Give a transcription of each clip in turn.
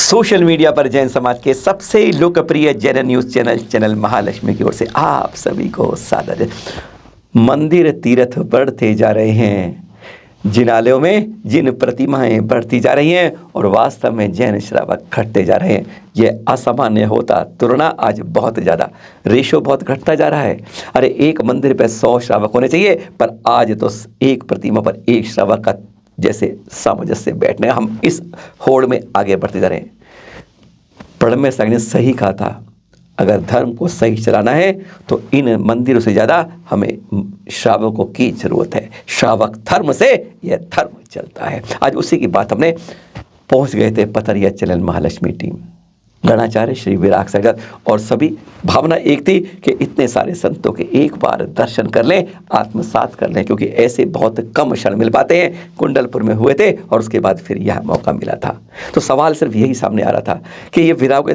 Social media पर जैन समाज के सबसे लोकप्रिय जैन न्यूज़ चैनल महालक्ष्मी की ओर से आप सभी को सादर मंदिर तीर्थ बढ़ते जा रहे हैं। जिनालयों में जिन प्रतिमाएं बढ़ती जा रही हैं और वास्तव में जैन श्रावक घटते जा रहे हैं, ये असामान्य होता तुलना आज बहुत ज़्यादा रेशो बहुत घटता जा रहा है। अरे एक मंदिर पे 100 श्रावक होने चाहिए, पर आज तो एक प्रतिमा पर एक श्रावक का जैसे सामंजस्य बैठने, हम इस होड़ में आगे बढ़ते जा रहे हैं। परमेश्वर साहब ने सही कहा था, अगर धर्म को सही चलाना है तो इन मंदिरों से ज़्यादा हमें श्रावकों की ज़रूरत है। श्रावक धर्म से यह धर्म चलता है। आज उसी की बात हमने पहुंच गए थे पथरिया चैनल महालक्ष्मी टीम, गणाचार्य श्री विराग सागर और सभी। भावना एक थी कि इतने सारे संतों के एक बार दर्शन कर लें, आत्मसात कर लें, क्योंकि ऐसे बहुत कम क्षण मिल पाते हैं। कुंडलपुर में हुए थे और उसके बाद फिर यह मौका मिला था। तो सवाल सिर्फ यही सामने आ रहा था कि ये विराग,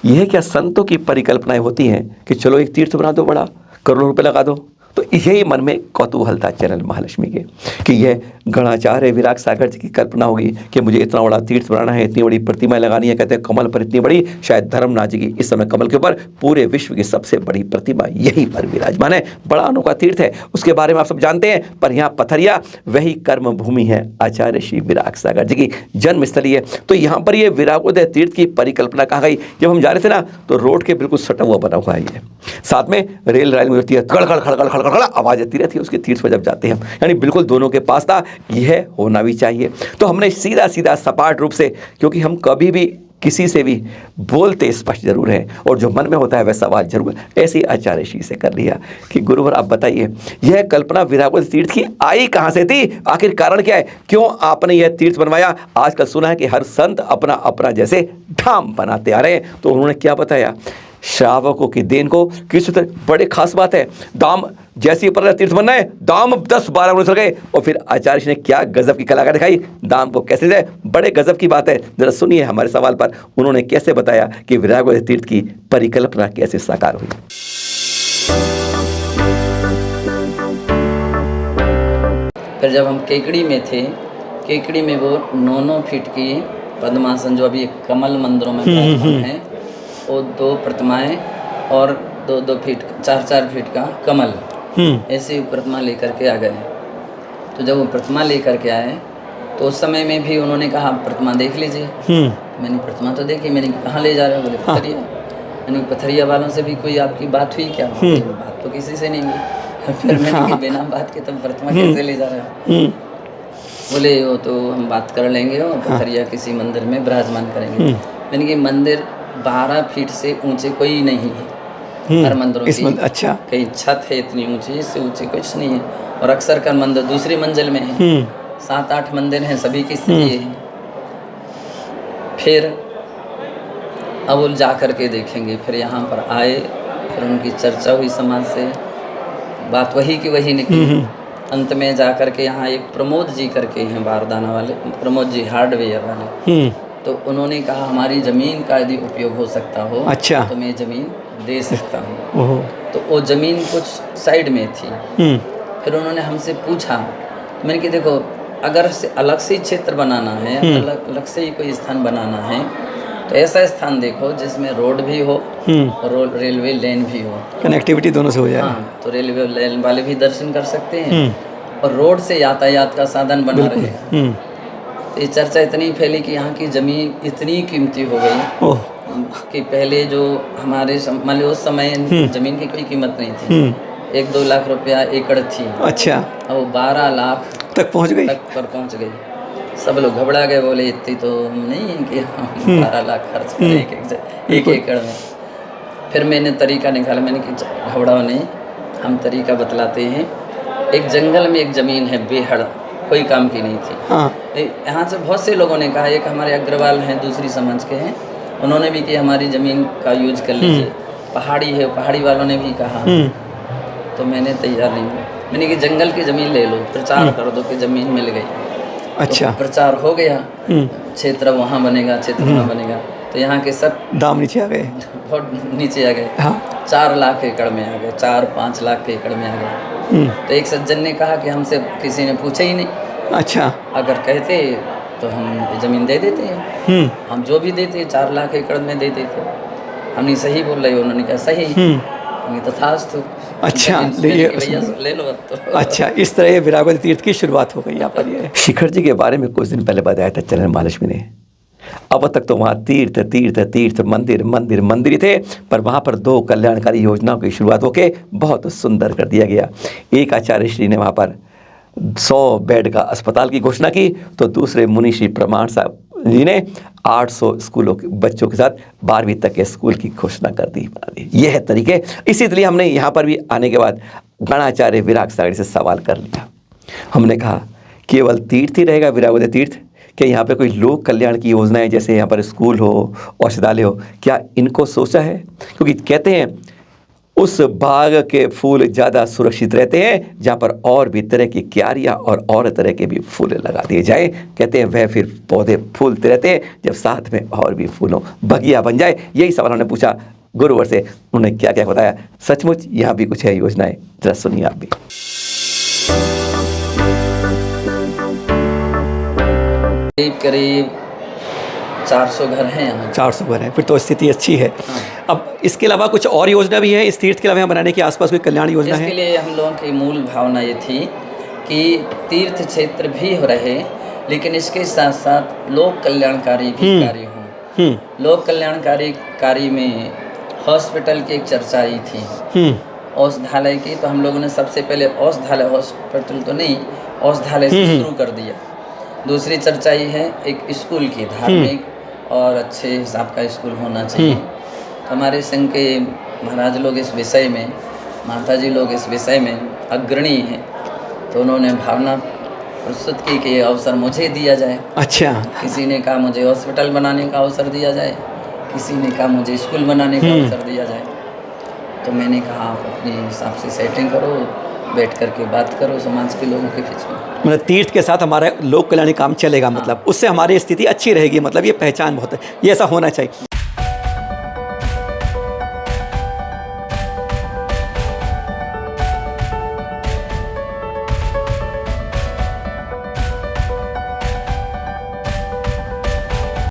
यह क्या संतों की परिकल्पनाएं होती हैं कि चलो एक तीर्थ बना दो, बड़ा करोड़ों रुपए लगा दो। तो यही मन में कौतूहल था चैनल महालक्ष्मी के कि यह गणाचार्य विराग सागर जी की कल्पना होगी कि मुझे इतना बड़ा तीर्थ बनाना है, इतनी बड़ी प्रतिमाएं लगानी है। कहते हैं कमल पर इतनी बड़ी, शायद धर्मनाथ जी की इस समय कमल के ऊपर पूरे विश्व की सबसे बड़ी प्रतिमा यहीं पर विराजमान है। बड़ा अनोखा तीर्थ है, उसके बारे में आप सब जानते हैं। पर यहाँ पथरिया वही कर्म भूमि है, आचार्य श्री विराग सागर जी की जन्मस्थली है। तो यहाँ पर ये विरागोदय तीर्थ की परिकल्पना कहाँ गई? जब हम जा रहे थे ना, तो रोड के बिल्कुल सटा हुआ बना हुआ है ये, साथ में रेल लाइन होती है, खड़ खड़ खड़ खड़ खड़ खड़ आवाज़ आती रहती है उसके तीर्थ पर जब जाते हैं, यानी बिल्कुल दोनों के पास था। यह होना भी चाहिए। तो हमने सीधा सीधा सपाट रूप से, क्योंकि हम कभी भी किसी से भी बोलते स्पष्ट जरूर है और जो मन में होता है वह सवाल जरूर, ऐसे ही आचार्य श्री से कर लिया कि गुरुवर आप बताइए, यह कल्पना विरागोदय तीर्थ की आई कहाँ से थी? आखिर कारण क्या है? क्यों आपने यह तीर्थ बनवाया? आजकल सुना है कि हर संत अपना अपना जैसे धाम बनाते आ रहे हैं। तो उन्होंने क्या बताया? श्रावकों की देन को किस तरह, बड़े खास बात है, दाम जैसे पर तीर्थ बनना है, दाम 10-12 गुना चल गए। और फिर आचार्य ने क्या गजब की कलाकारी दिखाई, दाम को कैसे जाए, बड़े गजब की बात है। जरा सुनिए हमारे सवाल पर उन्होंने कैसे बताया कि विरागोदय तीर्थ की परिकल्पना कैसे साकार हुई। फिर जब हम केकड़ी में थे, केकड़ी में वो 9-9 फीट की पद्मासन, जो अभी कमल मंदिरों में है, वो 2 प्रतिमाएं और 2-2 फीट 4-4 फीट का कमल, ऐसी प्रतिमा लेकर के आ गए। तो जब वो प्रतिमा लेकर के आए तो उस समय में भी उन्होंने कहा प्रतिमा देख लीजिए। मैंने प्रतिमा तो देखी, मैंने कहाँ ले जा रहे हो? बोले पथरिया। मैंने पथरिया वालों से भी कोई आपकी बात हुई क्या? बात तो किसी से नहीं हुई। फिर मैंने कहा बिना बात के तुम प्रतिमा कैसे ले जा रहे हो? बोले वो तो हम बात कर लेंगे और पथरिया किसी मंदिर में विराजमान करेंगे। मैंने कहा मंदिर 12 फीट से ऊंचे कोई नहीं है हर मंदिरों की। अच्छा, कहीं छत है इतनी ऊंची, इससे ऊंचे कुछ नहीं है। और अक्सर का मंदिर दूसरी मंजिल में है, 7-8 मंदिर हैं, सभी की स्थिति है। फिर अब वो जा कर के देखेंगे। फिर यहाँ पर आए, फिर उनकी चर्चा हुई समाज से, बात वही की वही निकली। अंत में जा कर के यहाँ एक प्रमोद जी करके हैं बारदाना वाले, प्रमोद जी हार्डवेयर वाले, तो उन्होंने कहा हमारी ज़मीन का यदि उपयोग हो सकता हो, अच्छा, तो मैं ज़मीन दे सकता हूँ। तो वो ज़मीन कुछ साइड में थी। फिर उन्होंने हमसे पूछा, मैंने कि देखो अगर से अलग से ही क्षेत्र बनाना है, अलग से ही कोई स्थान बनाना है, तो ऐसा स्थान देखो जिसमें रोड भी हो और रेलवे लाइन भी हो, कनेक्टिविटी दोनों से हो जाए। हाँ, तो रेलवे लाइन वाले भी दर्शन कर सकते हैं और रोड से यातायात का साधन बना रहेगा। ये चर्चा इतनी फैली कि यहाँ की ज़मीन इतनी कीमती हो गई कि पहले जो हमारे मान लो उस समय ज़मीन की कोई कीमत नहीं थी, 1-2 लाख रुपया एकड़ थी। अच्छा, और 12 लाख तक पहुँच गई। सब लोग घबरा गए, बोले इतनी तो नहीं है कि हम 12 लाख खर्च करें एक एकड़ में। फिर मैंने तरीका निकाला, मैंने कि घबराओ नहीं, हम तरीका बतलाते हैं। एक जंगल में एक ज़मीन है बेहड़, कोई काम की नहीं थी। यहाँ से बहुत से लोगों ने कहा, एक हमारे अग्रवाल हैं दूसरी समाज के हैं, उन्होंने भी कि हमारी ज़मीन का यूज कर लीजिए। पहाड़ी है, पहाड़ी वालों ने भी कहा। तो मैंने तैयार नहीं हुआ, मैंने कि जंगल की ज़मीन ले लो, प्रचार कर दो कि ज़मीन मिल गई। अच्छा, तो प्रचार हो गया, क्षेत्र वहाँ बनेगा, क्षेत्र वहाँ बनेगा। तो यहाँ के सब दाम नीचे आ गए, बहुत नीचे आ गए। 4 लाख एकड़ में आ गए, 4-5 लाख के एकड़ में आ गए। तो एक सज्जन ने कहा कि हमसे किसी ने पूछा ही नहीं। अच्छा, अगर कहते तो हम ये ज़मीन दे देते हैं। हम जो भी देते 4 लाख एकड़ में दे देते। हमने सही बोल रहे, उन्होंने कहा सही। हमने तथास्तु। अच्छा, भैया ले लो अब तो। अच्छा, इस तरह ये विरागवती तीर्थ की शुरुआत हो गई यहाँ पर। ये शिखर जी के बारे में कुछ दिन पहले बताया था चैनल महालक्ष्मी ने। अब तक तो वहाँ तीर्थ तीर्थ तीर्थ, मंदिर मंदिर मंदिर ही थे, पर वहाँ पर 2 कल्याणकारी योजनाओं की शुरुआत होकर बहुत सुंदर कर दिया गया। एक आचार्य श्री ने वहाँ पर 100 बेड का अस्पताल की घोषणा की, तो दूसरे मुनि श्री प्रमाण साहब जी ने 800 स्कूलों के बच्चों के साथ 12वीं तक के स्कूल की घोषणा कर दी। यह है तरीके। इसी लिए हमने यहाँ पर भी आने के बाद गणाचार्य विराग सागर से सवाल कर लिया। हमने कहा केवल तीर्थ ही रहेगा विरागवती तीर्थ, क्या यहाँ पे कोई लोक कल्याण की योजनाएं, जैसे यहाँ पर स्कूल हो, औषधालय हो, क्या इनको सोचा है? क्योंकि कहते हैं उस बाग के फूल ज़्यादा सुरक्षित रहते हैं जहाँ पर और भी तरह की क्यारियाँ और तरह के भी फूल लगा दिए जाए। कहते हैं वह फिर पौधे फूलते रहते हैं जब साथ में और भी फूलों बगिया बन जाए। यही सवाल हमने पूछा गुरुवर से, उन्होंने क्या क्या बताया। सचमुच यहाँ भी कुछ है योजनाएं, जरा सुनिए आप भी। करीब 400 घर हैं यहाँ। 400 घर हैं, फिर तो स्थिति अच्छी है। अब इसके अलावा कुछ और योजना भी है इस तीर्थ के अलावा यहाँ बनाने के आसपास कोई कल्याण योजना है? इसके लिए हम लोगों की मूल भावना ये थी कि तीर्थ क्षेत्र भी रहे, लेकिन इसके साथ साथ लोक कल्याणकारी भी कार्य हों। लोक कल्याणकारी कार्य में हॉस्पिटल की एक चर्चा आई थी, औषधालय की। तो हम लोगों ने सबसे पहले औषधालय, हॉस्पिटल तो नहीं, औषधालय से शुरू कर दिया। दूसरी चर्चा ये है एक स्कूल की, धार्मिक और अच्छे हिसाब का स्कूल होना चाहिए। तो हमारे संघ के महाराज लोग इस विषय में, माता जी लोग इस विषय में अग्रणी हैं, तो उन्होंने भावना प्रस्तुत की कि ये अवसर मुझे दिया जाए। अच्छा। किसी ने कहा मुझे हॉस्पिटल बनाने का अवसर दिया जाए, किसी ने कहा मुझे स्कूल बनाने का अवसर दिया जाए। तो मैंने कहा आप अपने हिसाब से सेटिंग करो, बैठ करके बात करो समाज के लोगों के बीच में। मतलब तीर्थ के साथ हमारा लोक कल्याणी काम चलेगा, मतलब उससे हमारी स्थिति अच्छी रहेगी, मतलब ये पहचान बहुत है, ये ऐसा होना चाहिए।